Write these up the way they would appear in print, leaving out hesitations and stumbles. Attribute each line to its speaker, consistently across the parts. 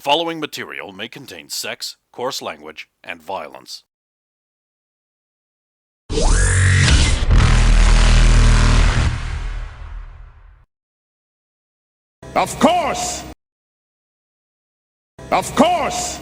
Speaker 1: following material may contain sex, coarse language, and violence.
Speaker 2: Of course! Of course!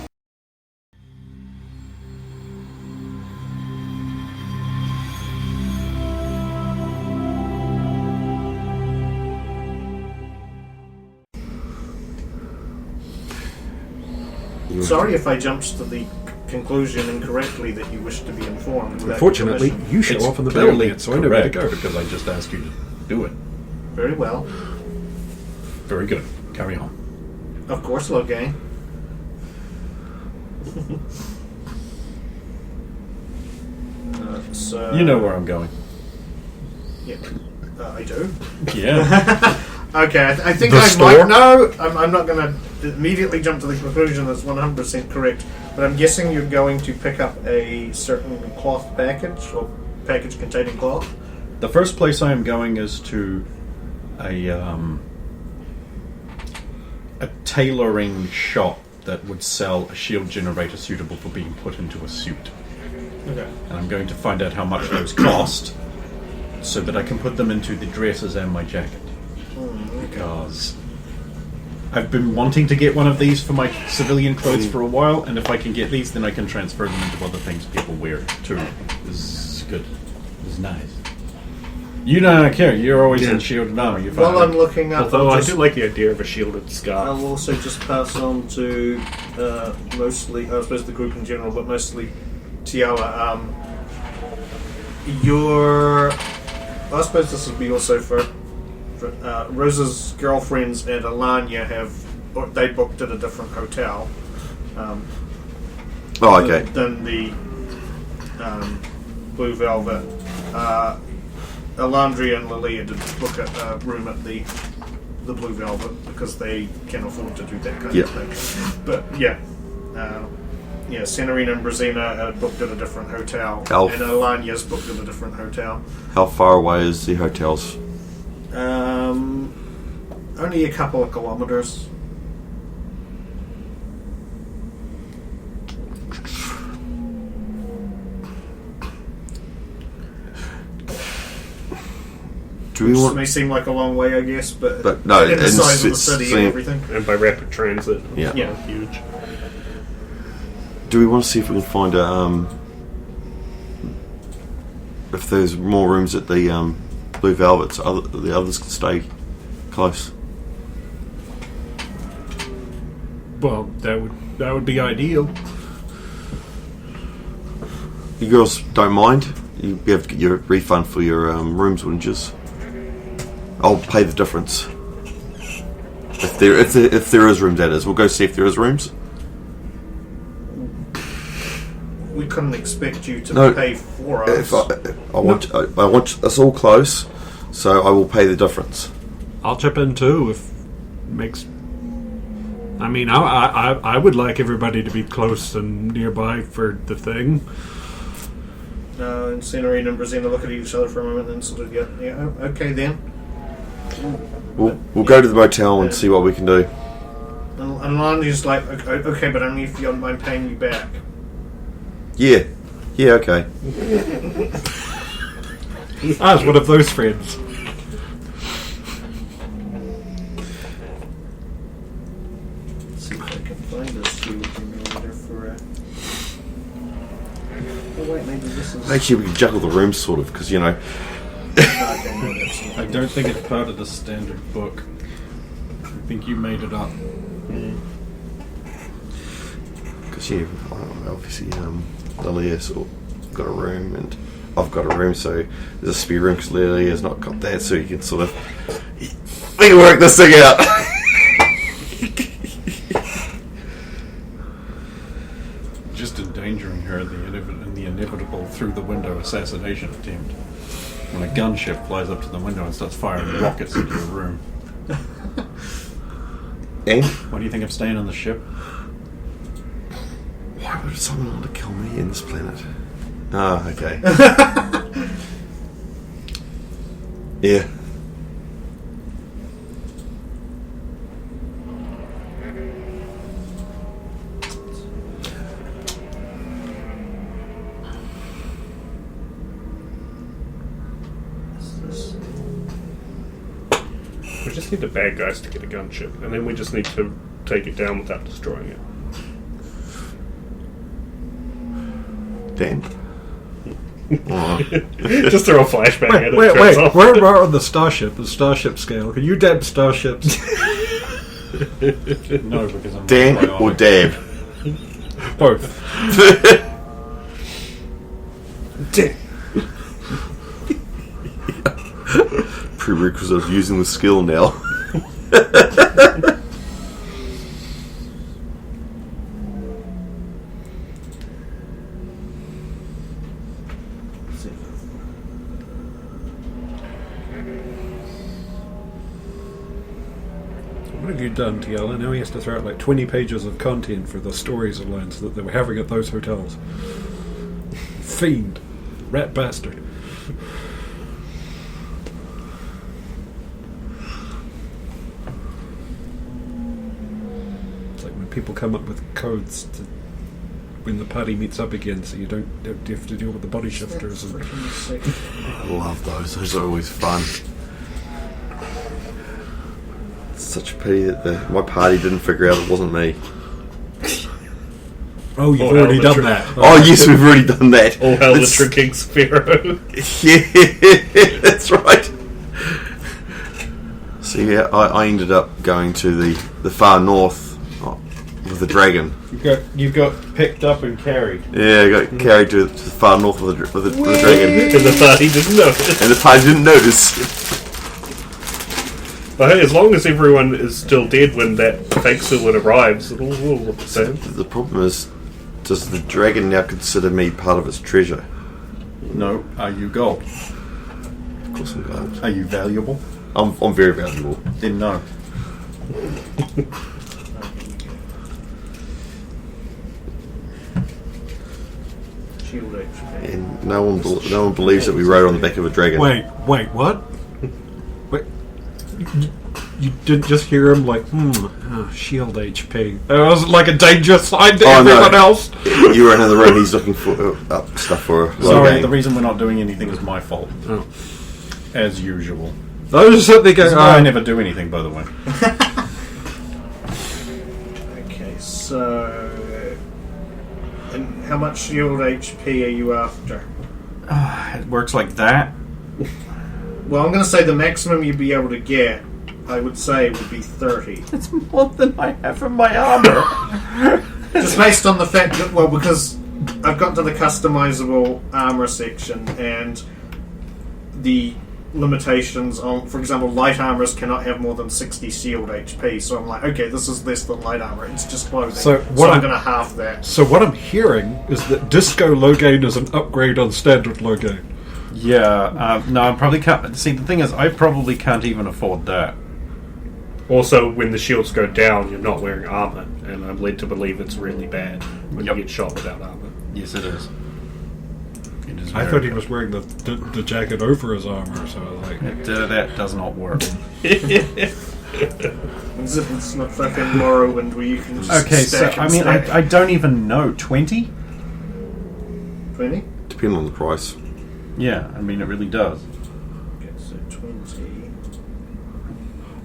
Speaker 3: Sorry if I jumped to the conclusion incorrectly that you wish to be informed.
Speaker 4: Unfortunately, you show up on the battlement, so I know where to go.
Speaker 5: Because I just asked you to do it.
Speaker 3: Very well.
Speaker 5: Very good. Carry on.
Speaker 3: Of course, Logang. So
Speaker 5: You know where I'm going.
Speaker 3: Yeah, I do.
Speaker 5: Yeah.
Speaker 3: Okay, I think
Speaker 4: The
Speaker 3: I
Speaker 4: store?
Speaker 3: might know. I'm not going to immediately jump to the conclusion that's 100% correct, but I'm guessing you're going to pick up a certain cloth package or package containing cloth.
Speaker 5: The first place I am going is to a tailoring shop that would sell a shield generator suitable for being put into a suit.
Speaker 3: Okay.
Speaker 5: And I'm going to find out how much those cost so that I can put them into the dresses and my jacket. Because I've been wanting to get one of these for my civilian clothes for a while, and if I can get these, then I can transfer them into other things people wear too. This is good. This is nice. You don't care. You're always in shielded armor. You're fine.
Speaker 3: While I'm looking up,
Speaker 4: Although
Speaker 3: I'll
Speaker 4: I
Speaker 3: just-
Speaker 4: do like the idea of a shielded scarf.
Speaker 3: I'll also just pass on to mostly, I suppose the group in general, but mostly Tiala. I suppose this would be also for Rosa's girlfriends and Alanya they booked at a different hotel.
Speaker 6: Oh, okay.
Speaker 3: Than the Blue Velvet. Alandria and Lilia did book a room at the Blue Velvet because they can afford to do that kind of thing. But yeah, Senorina and Brazina are booked at a different hotel, and Alanya's booked at a different hotel.
Speaker 6: How far away is the hotels?
Speaker 3: Only a couple of kilometers.
Speaker 6: Do we
Speaker 3: Which
Speaker 6: want?
Speaker 3: may seem like a long way, I guess, but
Speaker 6: no,
Speaker 3: in the
Speaker 6: and
Speaker 3: size of the
Speaker 6: it's
Speaker 3: city and
Speaker 6: same-
Speaker 3: everything.
Speaker 4: And by rapid transit.
Speaker 6: Yeah.
Speaker 3: Yeah.
Speaker 4: Huge.
Speaker 6: Do we want to see if we can find if there's more rooms at the Blue Velvet, so the others can stay close?
Speaker 4: Well, that would be ideal.
Speaker 6: You girls don't mind? You'd be able to get your refund for your rooms, wouldn't you? I'll pay the difference. If there is rooms, that is. We'll go see if there is rooms.
Speaker 3: We couldn't expect you to pay for us.
Speaker 6: I want us all close, so I will pay the difference.
Speaker 4: I'll chip in too if it makes. I mean, I would like everybody to be close and nearby for the thing.
Speaker 3: And Senorina and Brazina look at each other for a moment, and sort of okay then.
Speaker 6: We'll go to the motel and see what we can do.
Speaker 3: And Lanya's like, okay, but only if you don't mind paying me back.
Speaker 6: Yeah, okay.
Speaker 4: I was one of those friends.
Speaker 3: Let's see if I can find this shield generator for. Oh wait, maybe this is.
Speaker 6: Actually, we can juggle the rooms, sort of, because
Speaker 5: I don't think it's part of the standard book. I think you made it up.
Speaker 6: Because obviously, Lilia's got a room, and I've got a room, so there's a spare room because Lilia's not got that, so you can sort of we can work this thing out.
Speaker 5: Just endangering her in the inevitable through the window assassination attempt. When a gunship flies up to the window and starts firing rockets into your room.
Speaker 6: And
Speaker 5: Why do you think I'm staying on the ship?
Speaker 6: why would someone want to kill me in this planet? Ah, okay. Yeah.
Speaker 4: need the bad guys to get a gunship, and then we just need to take it down without destroying it.
Speaker 6: Dan?
Speaker 4: Just throw a flashbang at it.
Speaker 7: Wait,
Speaker 4: turns off.
Speaker 7: where are on the starship scale? Can you dab starships?
Speaker 5: No, because I'm
Speaker 6: Dan
Speaker 5: not
Speaker 6: or
Speaker 5: bionic.
Speaker 6: Dab?
Speaker 7: Both.
Speaker 6: Prerequisite of using the skill now.
Speaker 7: What have you done, TL? Now he has to throw out like 20 pages of content for the stories alliance that they were having at those hotels. Fiend. Rat bastard. It's like when people come up with codes to when the party meets up again, so you don't have to deal with the body shifters. And
Speaker 6: I love those. Those are always fun. It's such a pity that my party didn't figure out it wasn't me.
Speaker 7: oh, you've
Speaker 4: Oh,
Speaker 7: already
Speaker 4: hell,
Speaker 7: done
Speaker 4: the
Speaker 7: that.
Speaker 6: Oh, yes, we've already done that.
Speaker 4: Oh, hell, the
Speaker 6: That's-
Speaker 4: tricking Sparrow.
Speaker 6: Yeah, that's right. So yeah, I ended up going to the far north with the dragon.
Speaker 5: You got picked up and carried.
Speaker 6: Yeah, I got carried to the far north with the dragon,
Speaker 4: And the party didn't notice.
Speaker 6: and the party didn't notice.
Speaker 4: But hey, as long as everyone is still dead when that fake Silwyn arrives, it'll look the same.
Speaker 6: The problem is, does the dragon now consider me part of its treasure?
Speaker 5: No, are you gold?
Speaker 6: Of course I'm gold.
Speaker 5: Are you valuable?
Speaker 6: I'm very valuable.
Speaker 5: Then no.
Speaker 3: Shield HP.
Speaker 6: And no one believes that we rode on the back of a dragon.
Speaker 7: Wait, what? Wait, you didn't just hear him like, shield HP. It was like a danger sign to everyone else.
Speaker 6: You were in the room. He's looking for up stuff for a
Speaker 5: Sorry,
Speaker 6: game.
Speaker 5: the reason we're not doing anything is my fault.
Speaker 7: Oh.
Speaker 5: As usual.
Speaker 7: I was just sitting there
Speaker 5: This
Speaker 7: going,
Speaker 5: is why I never do anything, by the way.
Speaker 3: Okay, so. And how much shield HP are you after?
Speaker 5: It works like that.
Speaker 3: Well, I'm going to say the maximum you'd be able to get, I would say, would be 30.
Speaker 5: It's more than I have in my armor.
Speaker 3: Just based on the fact that, well, because I've got to the customizable armor section and the limitations on, for example, light armors cannot have more than 60 shield HP. So I'm like, okay, this is less than light armor. It's just clothing.
Speaker 7: So
Speaker 3: So
Speaker 7: what
Speaker 3: I'm
Speaker 7: I'm-
Speaker 3: going to halve that.
Speaker 7: So what I'm hearing is that Disco low gain is an upgrade on standard low gain.
Speaker 5: Yeah, no, I probably can't. See, the thing is, I probably can't even afford that.
Speaker 4: Also, when the shields go down, you're not wearing armor, and I'm led to believe it's really bad when
Speaker 5: Yep.
Speaker 4: you get shot without armor.
Speaker 5: Yes, it is. It is
Speaker 7: I
Speaker 5: very
Speaker 7: thought he
Speaker 5: bad.
Speaker 7: was wearing the jacket over his armor, so I was like,
Speaker 5: That does not work.
Speaker 3: As if it's not fucking Morrowind where you can just
Speaker 5: Okay, so,
Speaker 3: stack
Speaker 5: I
Speaker 3: and
Speaker 5: mean,
Speaker 3: stack.
Speaker 5: I don't even know. 20?
Speaker 3: 20?
Speaker 6: Depending on the price.
Speaker 5: Yeah, I mean, it really does.
Speaker 3: Okay, so 20.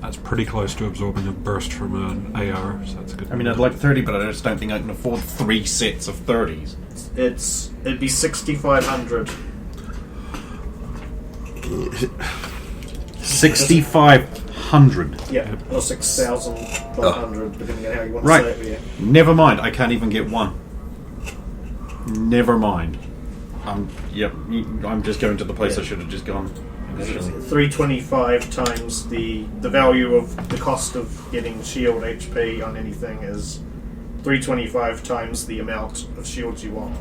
Speaker 7: that's pretty close to absorbing a burst from an AR, so that's good.
Speaker 5: I mean, I'd like 30, but I just don't think I can afford 3 sets of 30s.
Speaker 3: It'd be 6,500.
Speaker 5: 6,500.
Speaker 3: Yeah, or 6,500, depending on how you want to
Speaker 5: Right.
Speaker 3: say it. Yeah.
Speaker 5: Never mind, I can't even get one. Never mind. I'm just going to the place I should have just gone initially.
Speaker 3: 325 times the value of the cost of getting shield HP on anything is 325 times the amount of shields you want.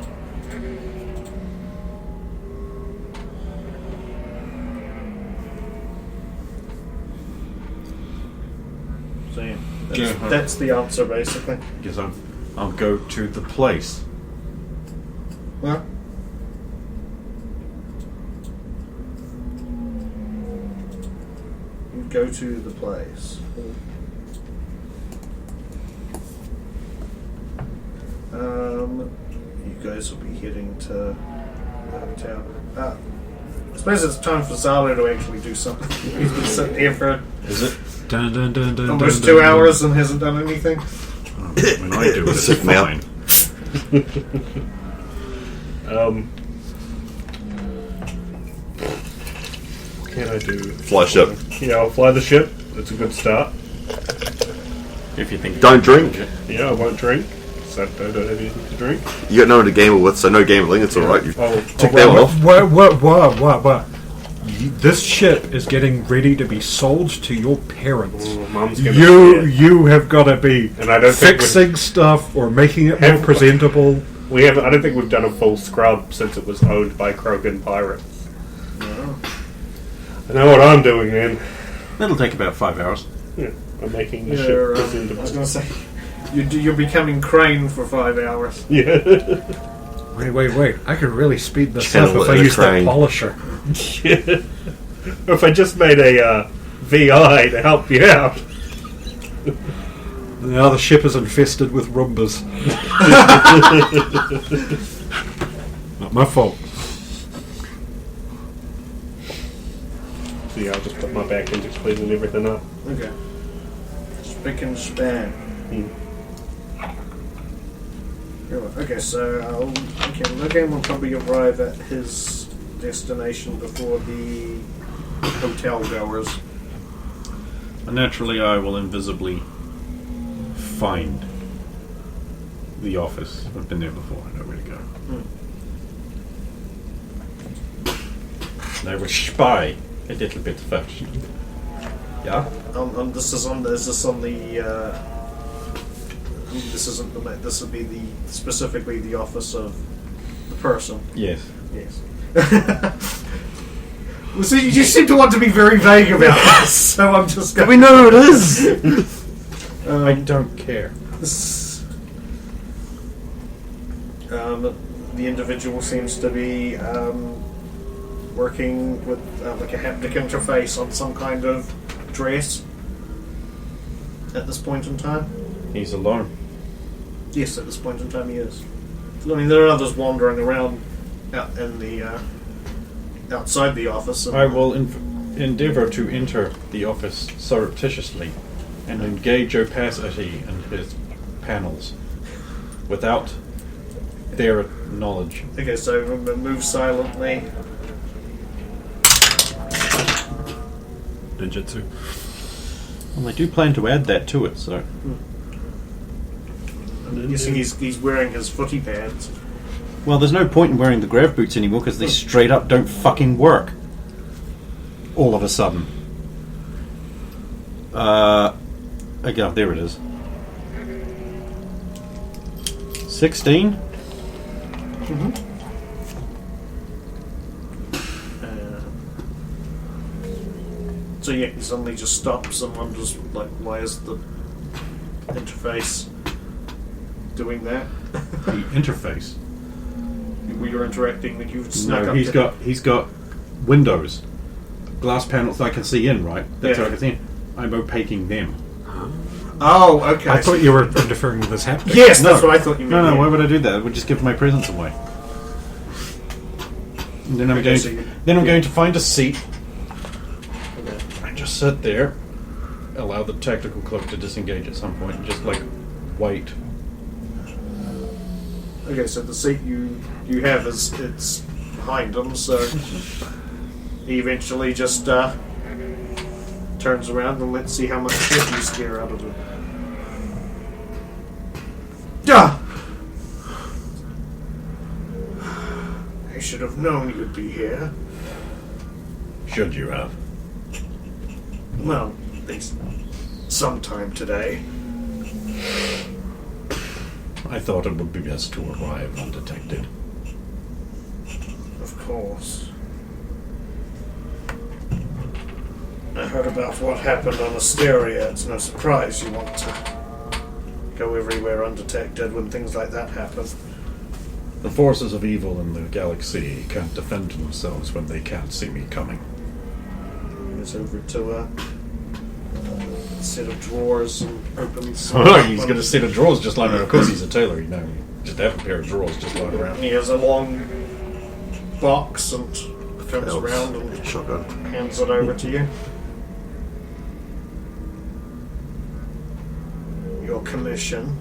Speaker 3: So yeah, that's the answer basically.
Speaker 5: Guess I'll go to the place.
Speaker 3: Well, go to the place. You guys will be heading to the hotel. I suppose it's time for Zala to actually do something. He's been sitting here for
Speaker 5: Is it?
Speaker 4: Dun, dun, dun, dun,
Speaker 3: Almost
Speaker 4: dun,
Speaker 3: 2
Speaker 4: dun,
Speaker 3: hours and hasn't done anything.
Speaker 1: When I do it, it's
Speaker 6: Sick now.
Speaker 1: fine.
Speaker 7: What can I do?
Speaker 6: Fly ship.
Speaker 7: Yeah, I'll fly the ship. That's a good start.
Speaker 1: If you think
Speaker 6: Don't drink.
Speaker 7: Yeah, I won't drink. So I don't have anything to drink.
Speaker 6: You got no one to gamble with, so no gambling. It's alright. You
Speaker 7: I'll
Speaker 6: tick that one off.
Speaker 4: What? This ship is getting ready to be sold to your parents.
Speaker 7: Mum's gonna
Speaker 4: You have got to be
Speaker 7: And I don't think
Speaker 4: fixing stuff or making it more
Speaker 7: Have-
Speaker 4: presentable.
Speaker 7: we have. I don't think we've done a full scrub since it was owned by Krogan pirates. I know what I'm doing then.
Speaker 1: It'll take about 5 hours.
Speaker 7: Yeah, I'm making the
Speaker 3: You're,
Speaker 7: ship
Speaker 3: I was
Speaker 7: presentable.
Speaker 3: going to say, you're becoming Crane for 5 hours.
Speaker 7: Yeah.
Speaker 4: Wait. I could really speed this
Speaker 6: Channel
Speaker 4: up if
Speaker 6: it
Speaker 4: I
Speaker 6: in a
Speaker 4: use that
Speaker 6: crane.
Speaker 4: polisher.
Speaker 7: Or if I just made a VI to help you out.
Speaker 4: Now the ship is infested with Roombas. Not my fault.
Speaker 7: So yeah, I'll just put my back into cleaning everything up.
Speaker 3: Okay. Spick and span. Okay, so Logan will probably arrive at his destination before the hotel goers.
Speaker 1: And naturally, I will invisibly find the office. I've been there before. I know where to go. And I will spy a little bit first. Yeah?
Speaker 3: This isn't the. This would be specifically the office of the person.
Speaker 1: Yes.
Speaker 3: Yes. Well, so you just seem to want to be very vague about this, so I'm just going.
Speaker 6: We know who it is!
Speaker 1: I don't care.
Speaker 3: The individual seems to be working with like a haptic interface on some kind of dress at this point in time.
Speaker 1: He's alone.
Speaker 3: Yes, at this point in time he is. I mean, there are others wandering around out in the outside the office. And
Speaker 1: I will endeavour to enter the office surreptitiously and engage opacity in his panels without their knowledge.
Speaker 3: Okay, so move silently.
Speaker 4: Ninjutsu.
Speaker 1: Well, I do plan to add that to it, so...
Speaker 3: I'm guessing he's wearing his footy pads.
Speaker 1: Well, there's no point in wearing the grav boots anymore because they straight up don't fucking work. All of a sudden. Again, there it is. 16?
Speaker 3: So yeah, he suddenly just stops and wonders, like, why is the interface doing that?
Speaker 1: The interface.
Speaker 3: When you're interacting, that you've snuck
Speaker 1: No,
Speaker 3: up
Speaker 1: he's got windows. Glass panels I can see in, right? That's
Speaker 3: Yeah.
Speaker 1: what I can see in. I'm opaquing them.
Speaker 3: Oh, okay.
Speaker 4: I thought you were interfering with this haptic.
Speaker 3: Yes, that's what I thought you meant.
Speaker 1: No,
Speaker 3: yeah.
Speaker 1: why would I do that? I would just give my presents away. And then I'm
Speaker 3: Okay,
Speaker 1: going
Speaker 3: so
Speaker 1: to,
Speaker 3: you-
Speaker 1: then I'm going to find a seat
Speaker 3: Okay.
Speaker 1: and just sit there, allow the tactical cloak to disengage at some point, and just like wait.
Speaker 3: Okay, so the seat you have it's behind him, so he eventually just turns around and let's see how much shit you scare out of him. Duh! I should have known you'd be here.
Speaker 1: Should you have?
Speaker 3: Well, at least sometime today.
Speaker 1: I thought it would be best to arrive undetected.
Speaker 3: Of course. I heard about what happened on Asteria. It's no surprise you want to go everywhere undetected when things like that happen.
Speaker 1: The forces of evil in the galaxy can't defend themselves when they can't see me coming.
Speaker 3: Goes over to a set of drawers and opens.
Speaker 1: Oh, he's got a set of drawers just lying around. Of course he's a tailor, you know. Just have a pair of drawers just lying around.
Speaker 3: He has a long box and turns
Speaker 6: Helps.
Speaker 3: around and
Speaker 6: Shotgun.
Speaker 3: hands it over to you. commission.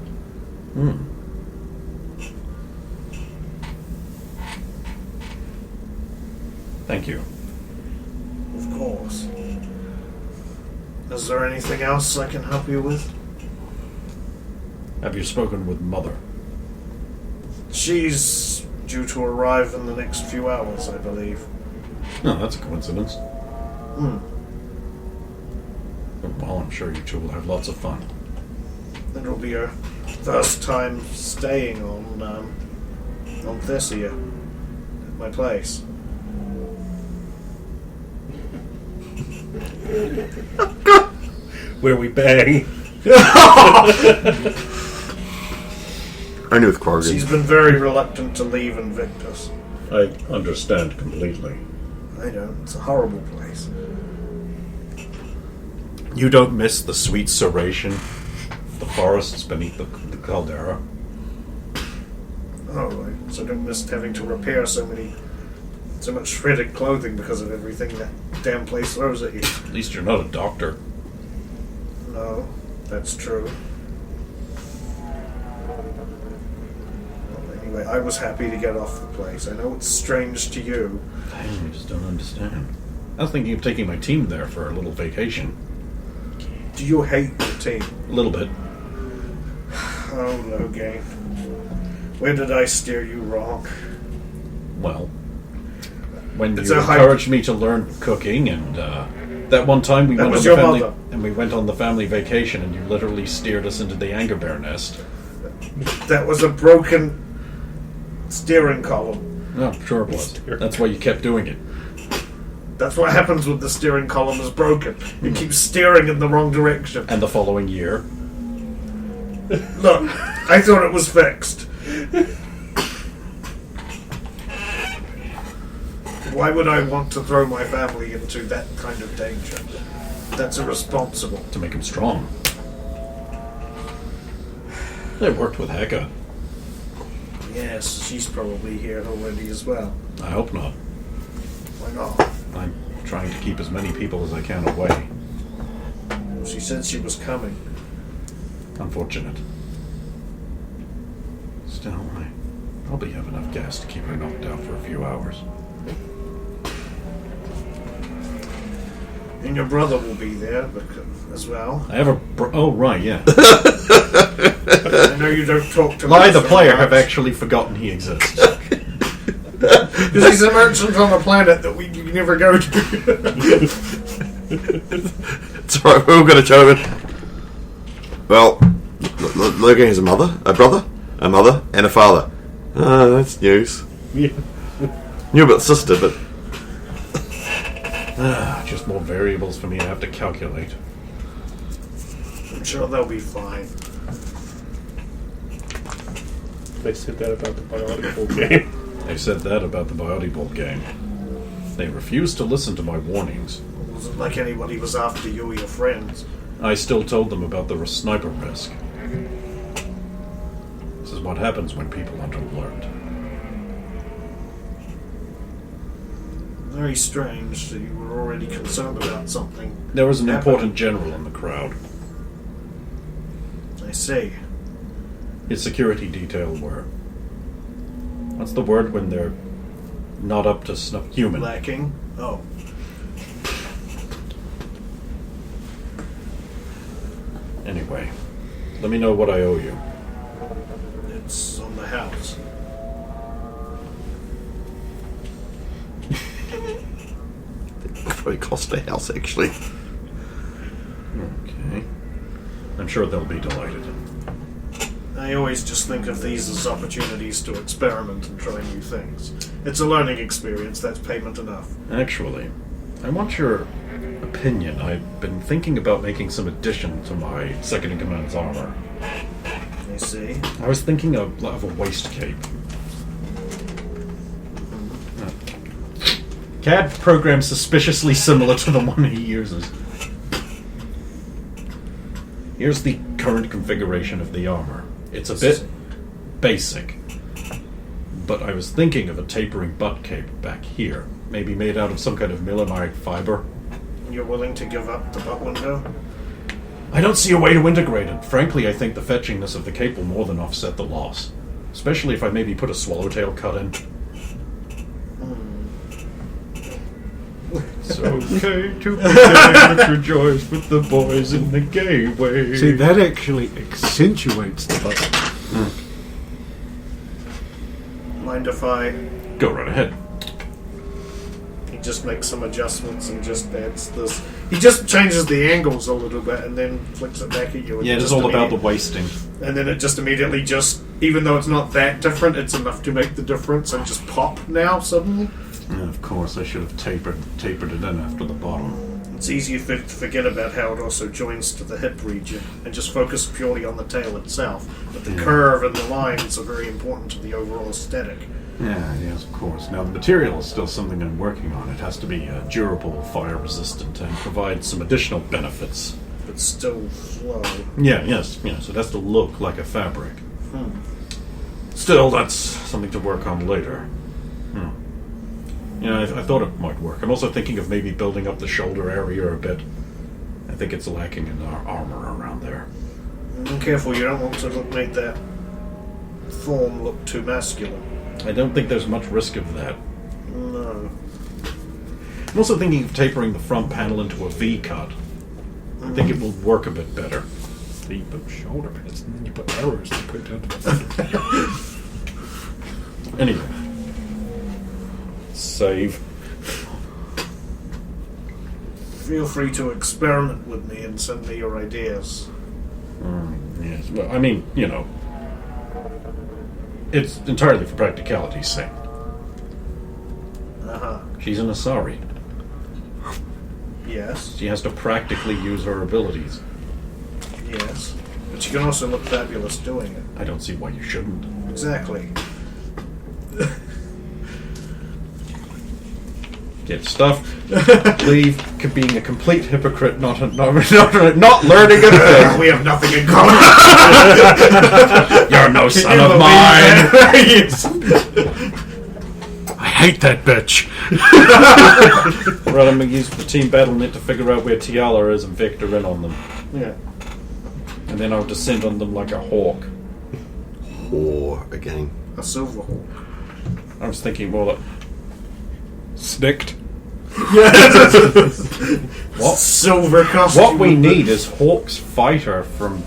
Speaker 5: Thank you.
Speaker 3: Of course. Is there anything else I can help you with?
Speaker 5: Have you spoken with Mother?
Speaker 3: She's due to arrive in the next few hours, I believe.
Speaker 5: No, that's a coincidence.
Speaker 3: Hmm.
Speaker 5: Well, I'm sure you two will have lots of fun.
Speaker 3: It'll be your first time staying on Thessia, at my place.
Speaker 4: Where we bang.
Speaker 6: Only with Quargan.
Speaker 3: She's been very reluctant to leave Invictus.
Speaker 5: I understand completely.
Speaker 3: I know, it's a horrible place.
Speaker 5: You don't miss the sweet serration of the forests beneath the caldera?
Speaker 3: Oh, I so don't miss having to repair so much shredded clothing because of everything that damn place throws at you.
Speaker 5: At least you're not a doctor.
Speaker 3: No, that's true. Well, anyway, I was happy to get off the place. I know it's strange to you.
Speaker 5: I just don't understand. I was thinking of taking my team there for a little vacation.
Speaker 3: Do you hate your team?
Speaker 5: A little bit.
Speaker 3: Oh, no, Gain. Where did I steer you wrong?
Speaker 5: Well, when
Speaker 3: It's
Speaker 5: you
Speaker 3: a high-
Speaker 5: encouraged me to learn cooking, and that one time we
Speaker 3: That
Speaker 5: went
Speaker 3: was
Speaker 5: on
Speaker 3: your
Speaker 5: the family
Speaker 3: mother.
Speaker 5: and we went on the family vacation, and you literally steered us into the anger bear nest.
Speaker 3: That was a broken steering column.
Speaker 5: Oh, sure it was. That's why you kept doing it.
Speaker 3: That's what happens when the steering column is broken. It keeps steering in the wrong direction.
Speaker 5: And the following year,
Speaker 3: Look, I thought it was fixed. Why would I want to throw my family into that kind of danger? That's irresponsible.
Speaker 5: to make him strong. They worked with Heka.
Speaker 3: Yes, she's probably here already as well.
Speaker 5: I hope not.
Speaker 3: Why not?
Speaker 5: I'm trying to keep as many people as I can away.
Speaker 3: She said she was coming.
Speaker 5: Unfortunate. Still, I probably have enough gas to keep her knocked out for a few hours.
Speaker 3: And your brother will be there as well.
Speaker 5: I have a oh, right, yeah.
Speaker 3: I know you don't talk to
Speaker 5: I,
Speaker 3: me
Speaker 5: the
Speaker 3: so
Speaker 5: player,
Speaker 3: much.
Speaker 5: have actually forgotten he exists.
Speaker 3: Because he's a merchant on a planet that you never go to.
Speaker 6: It's alright, we're all going to Chovan. Well, Logan has a mother, a brother, a mother, and a father. That's news.
Speaker 4: Yeah.
Speaker 6: Knew about sister, but
Speaker 5: Just more variables for me to have to calculate.
Speaker 3: I'm sure they'll be fine.
Speaker 4: They said that about the biological game.
Speaker 5: They said that about the Biodibolt game. They refused to listen to my warnings.
Speaker 3: It wasn't like anybody was after you or your friends.
Speaker 5: I still told them about the sniper risk. This is what happens when people aren't alert.
Speaker 3: Very strange that you were already concerned about something.
Speaker 5: There was an
Speaker 3: happening.
Speaker 5: important general in the crowd.
Speaker 3: I see.
Speaker 5: His security detail were... What's the word when they're not up to snuff? Human.
Speaker 3: Lacking? Oh.
Speaker 5: Anyway, let me know what I owe you.
Speaker 3: It's on the house.
Speaker 6: probably cost a house, actually.
Speaker 5: Okay. I'm sure they'll be delighted.
Speaker 3: I always just think of these as opportunities to experiment and try new things. It's a learning experience, that's payment enough.
Speaker 5: Actually, I want your opinion. I've been thinking about making some addition to my second-in-command's armor.
Speaker 3: I see.
Speaker 5: I was thinking of a waist cape. CAD program suspiciously similar to the one he uses. Here's the current configuration of the armor. It's a bit basic, but I was thinking of a tapering butt cape back here, maybe made out of some kind of millinite fiber.
Speaker 3: You're willing to give up the butt window?
Speaker 5: I don't see a way to integrate it. Frankly, I think the fetchingness of the cape will more than offset the loss. Especially if I maybe put a swallowtail cut in. It's okay to be gay, but rejoice with the boys in the gay way.
Speaker 4: See, that actually accentuates the button.
Speaker 3: Mind if I...
Speaker 5: Go right ahead.
Speaker 3: He just makes some adjustments and just adds this. He just changes the angles a little bit and then flips it back at you.
Speaker 5: Yeah, it's all about the wasting.
Speaker 3: And then it just immediately even though it's not that different, it's enough to make the difference and just pop now suddenly.
Speaker 5: And of course, I should have tapered it in after the bottom.
Speaker 3: It's easier to forget about how it also joins to the hip region and just focus purely on the tail itself. But the curve and the lines are very important to the overall aesthetic.
Speaker 5: Yeah, yes, of course. Now, the material is still something I'm working on. It has to be durable, fire-resistant, and provide some additional benefits.
Speaker 3: But still flow.
Speaker 5: Yeah, yes, so it has to look like a fabric. Still, that's something to work on later. Yeah, I thought it might work. I'm also thinking of maybe building up the shoulder area a bit. I think it's lacking in our armor around there.
Speaker 3: Be careful, you don't want to make that form look too masculine.
Speaker 5: I don't think there's much risk of that.
Speaker 3: No.
Speaker 5: I'm also thinking of tapering the front panel into a V cut. I think it will work a bit better.
Speaker 4: So you put shoulder pads and then you put arrows to put down to the
Speaker 5: Anyway. Save.
Speaker 3: Feel free to experiment with me and send me your ideas.
Speaker 5: Yes, well, I mean, it's entirely for practicality's sake. She's an Asari.
Speaker 3: Yes.
Speaker 5: She has to practically use her abilities.
Speaker 3: Yes. But you can also look fabulous doing it.
Speaker 5: I don't see why you shouldn't.
Speaker 3: Exactly.
Speaker 5: Get stuffed, leave, being a complete hypocrite, not learning anything.
Speaker 3: We have nothing in common.
Speaker 5: You're no son of mine.
Speaker 3: Yes.
Speaker 4: I hate that bitch.
Speaker 5: Right, I'm going to use the team battle net to figure out where Tiala is and vector in on them.
Speaker 3: Yeah.
Speaker 5: And then I'll descend on them like a hawk.
Speaker 6: Or again.
Speaker 3: A silver hawk.
Speaker 5: I was thinking more like...
Speaker 4: Snicked.
Speaker 5: What?
Speaker 3: Silver costume.
Speaker 5: What we need is Hawk's fighter from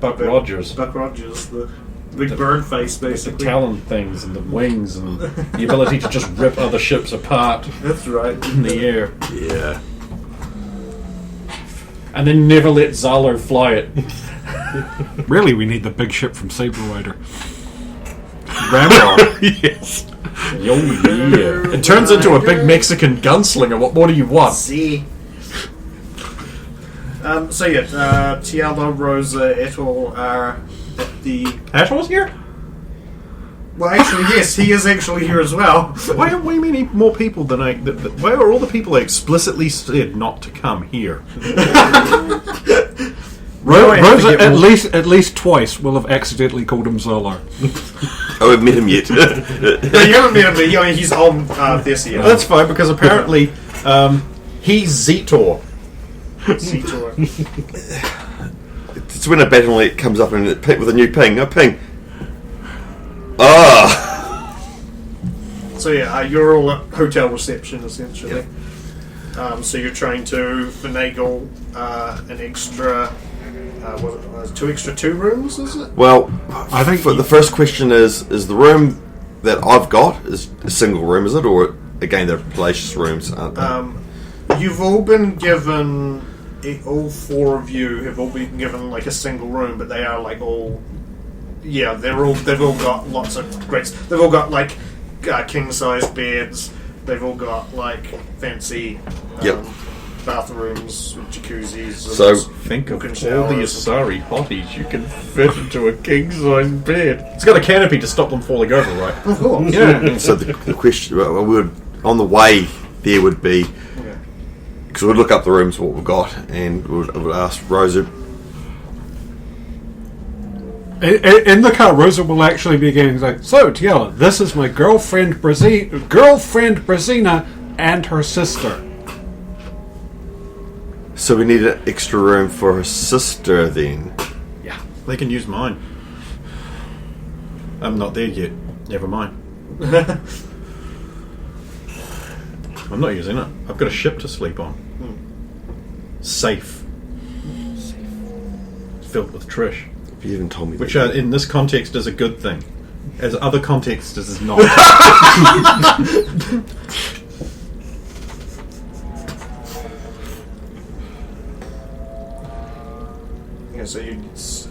Speaker 5: Buck Rogers.
Speaker 3: Buck Rogers, the big bird face,
Speaker 5: The
Speaker 3: basically.
Speaker 5: talon things and the wings and the ability to just rip other ships apart
Speaker 3: That's right.
Speaker 5: in the air.
Speaker 6: Yeah.
Speaker 5: And then never let Zalo fly it.
Speaker 4: Really, we need the big ship from Saber Rider.
Speaker 5: Ramrod.
Speaker 4: Yes.
Speaker 5: Yo, yeah. It turns into a big Mexican gunslinger. What more do you want?
Speaker 3: See. Tiala, Rosa, et al. Are at the...
Speaker 5: Atol's here?
Speaker 3: Well, actually, yes, he is actually here as well.
Speaker 5: Why are way many more people than I... Why are all the people I explicitly said not to come here?
Speaker 4: Rosa, at least twice, will have accidentally called him Zolo.
Speaker 6: I haven't met him yet.
Speaker 3: No, you haven't met him, but he's on this year.
Speaker 5: That's fine, because apparently he's Zetor.
Speaker 3: Zetor.
Speaker 6: It's when a battle net comes up and it with a new ping. A ping. Ah!
Speaker 3: So you're all at hotel reception, essentially.
Speaker 6: Yep.
Speaker 3: So you're trying to finagle an extra... 2 extra 2 rooms, is it?
Speaker 6: Well,
Speaker 4: I think
Speaker 6: the first question is the room that I've got is a single room, is it? Or, again, they're placious rooms, aren't they?
Speaker 3: You've all been given... All 4 of you have all been given, like, a single room, but they are, like, all... Yeah, they've all got lots of great... They've all got, like, king-size beds. They've all got, like, fancy... bathrooms, jacuzzis.
Speaker 5: So think of all the
Speaker 3: showers.
Speaker 5: Asari hotties you can fit into a king-size bed. It's got a canopy to stop them falling over, right?
Speaker 3: Of course.
Speaker 5: Yeah.
Speaker 6: So the question, on the way there would be, because we'd look up the rooms, what we've got, and we'd ask Rosa.
Speaker 4: In the car, Rosa will actually be getting like, so Tiala, this is my girlfriend Brazina and her sister.
Speaker 6: So we need an extra room for her sister then.
Speaker 5: Yeah, they can use mine. I'm not there yet. Never mind. I'm not using it. I've got a ship to sleep on. Safe. Filled with Trish.
Speaker 6: You haven't told me
Speaker 5: Which
Speaker 6: that.
Speaker 5: in this context is a good thing. As other contexts is not.
Speaker 3: Yeah, so you're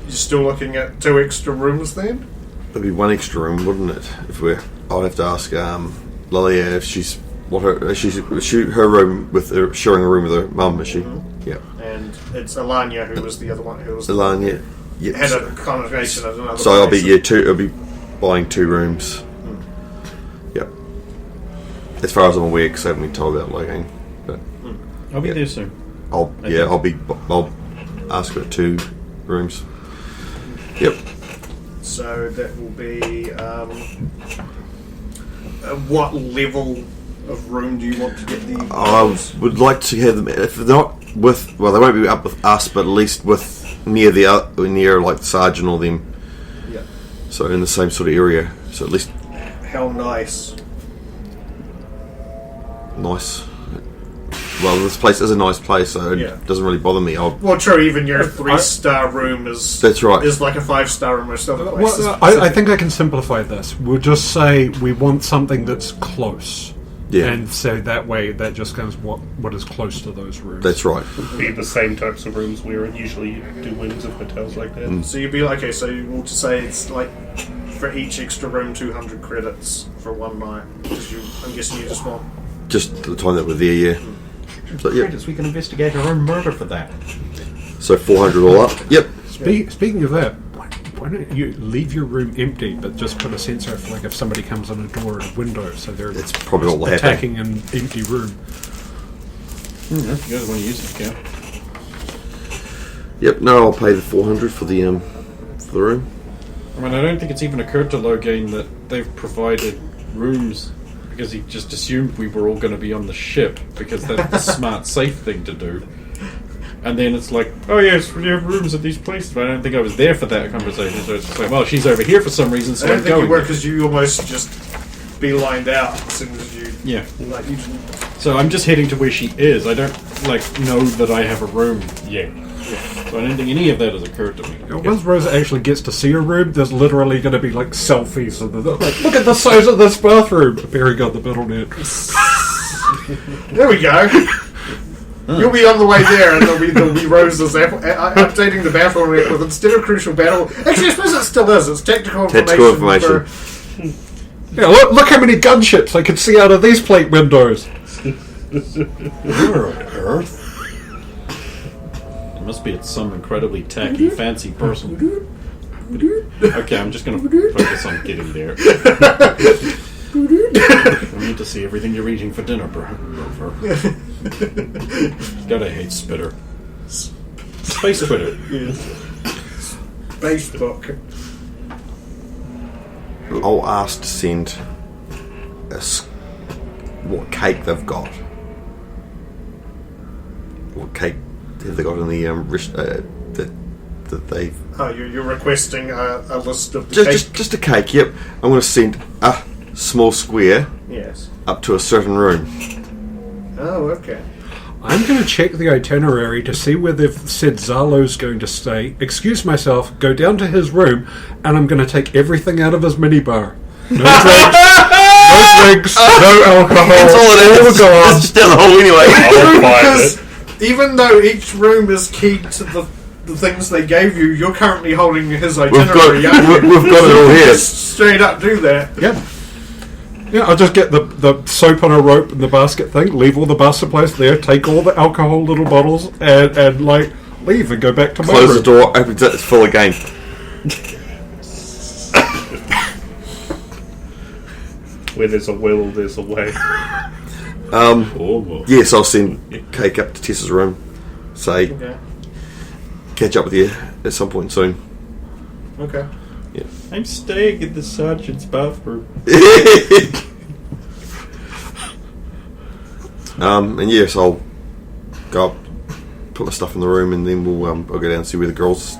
Speaker 3: still looking at 2 extra rooms then?
Speaker 6: There'd be 1 extra room, wouldn't it? I'd have to ask Lilia if she's her room with her, sharing a room with her mum, is she? Yeah.
Speaker 3: And it's Alanya who was the other one who was
Speaker 6: Alanya. Yeah.
Speaker 3: had a conversation at another
Speaker 6: So
Speaker 3: place.
Speaker 6: I'll be buying 2 rooms. Yep. As far as I'm aware, because I haven't been told about logging. But
Speaker 5: I'll be there soon.
Speaker 6: I'll ask for 2 rooms. Yep.
Speaker 3: So that will be what level of room do you want to get the?
Speaker 6: I would like to have them, if they're not with, well, they won't be up with us, but at least with near like the sergeant or them.
Speaker 3: Yeah.
Speaker 6: So in the same sort of area. So at least
Speaker 3: How nice.
Speaker 6: nice. Well, this place is a nice place, so
Speaker 3: Yeah.
Speaker 6: it doesn't really bother me.
Speaker 3: Well, true. Even your 3-star room is.
Speaker 6: That's right.
Speaker 3: Is like a 5-star in most other places.
Speaker 4: Well, I think I can simplify this. We'll just say we want something that's close.
Speaker 6: Yeah.
Speaker 4: And so that way, that just comes what is close to those rooms.
Speaker 6: That's right.
Speaker 8: Be the same types of rooms we usually do wings of hotels like that.
Speaker 3: So you'd be like, okay, so we'll just say it's like for each extra room 200 credits for 1 night. I'm guessing you just want.
Speaker 6: Just the time that we're there, yeah. So, yep.
Speaker 5: Credits, we can investigate our own murder for that.
Speaker 6: So 400 all up. Yep.
Speaker 4: Speaking of that, why don't you leave your room empty, but just put a sensor for like if somebody comes on a door or a window, so they're
Speaker 6: That's probably what will happen.
Speaker 4: attacking an empty room.
Speaker 5: If you guys want to use it, yeah.
Speaker 6: Yep. No, I'll pay the 400 for the room.
Speaker 5: I mean, I don't think it's even occurred to Logain that they've provided rooms because he just assumed we were all going to be on the ship because that's the smart, safe thing to do. And then it's like, oh yes, we have rooms at these places, but I don't think I was there for that conversation. So it's just like, well, she's over here for some reason, so
Speaker 3: I don't
Speaker 5: I'm
Speaker 3: think
Speaker 5: going.
Speaker 3: you were because you almost just beelined out as soon as you.
Speaker 5: Yeah.
Speaker 3: Like you.
Speaker 5: So I'm just heading to where she is. I don't know that I have a room.
Speaker 8: Yeah.
Speaker 5: So I don't think any of that has occurred to me.
Speaker 4: Once Rosa actually gets to see her room, there's literally going to be like selfies of the like, look at the size of this bathroom. Barry got the middle net.
Speaker 3: There we go. You'll be on the way there, and there'll be Rosa's updating the bathroom with instead of crucial battle. Actually, I suppose it still is. It's tactical information.
Speaker 4: Yeah, look how many gunships I can see out of these plate windows.
Speaker 5: Where on earth? It must be at some incredibly tacky, fancy person. Okay, I'm just going to focus on getting there. I need to see everything you're eating for dinner, bro. God, I hate Spitter. Space Twitter.
Speaker 3: Facebook.
Speaker 6: I'll ask to send what cake they've got. What cake have they got in the that they've?
Speaker 3: Oh, you're requesting a list of the
Speaker 6: Just a cake. Yep. I'm going to send a small square
Speaker 3: Yes.
Speaker 6: up to a certain room.
Speaker 3: Oh, okay.
Speaker 4: I'm going to check the itinerary to see where they've said Zalo's going to stay, excuse myself, go down to his room, and I'm going to take everything out of his minibar. No drinks, no alcohol.
Speaker 6: That's all it is.
Speaker 4: gone.
Speaker 6: It's just down the hall anyway.
Speaker 8: I'll find
Speaker 3: Because
Speaker 8: it.
Speaker 3: even though each room is keyed to the things they gave you, you're currently holding his itinerary.
Speaker 6: We've got it all here.
Speaker 3: Just straight up do that.
Speaker 4: Yeah. Yeah, I'll just get the soap on a rope and the basket thing, leave all the bar supplies there, take all the alcohol little bottles, and like, leave and go back to my
Speaker 6: Close
Speaker 4: room.
Speaker 6: the door, opens it, it's full again.
Speaker 8: Where there's a will, there's a way.
Speaker 6: Yes, I'll send cake up to Tessa's room. Say,
Speaker 3: Okay.
Speaker 6: catch up with you at some point soon.
Speaker 3: Okay.
Speaker 5: I'm staying in the sergeant's bathroom.
Speaker 6: And yes, I'll go up, put my stuff in the room, and then I'll go down and see where the girls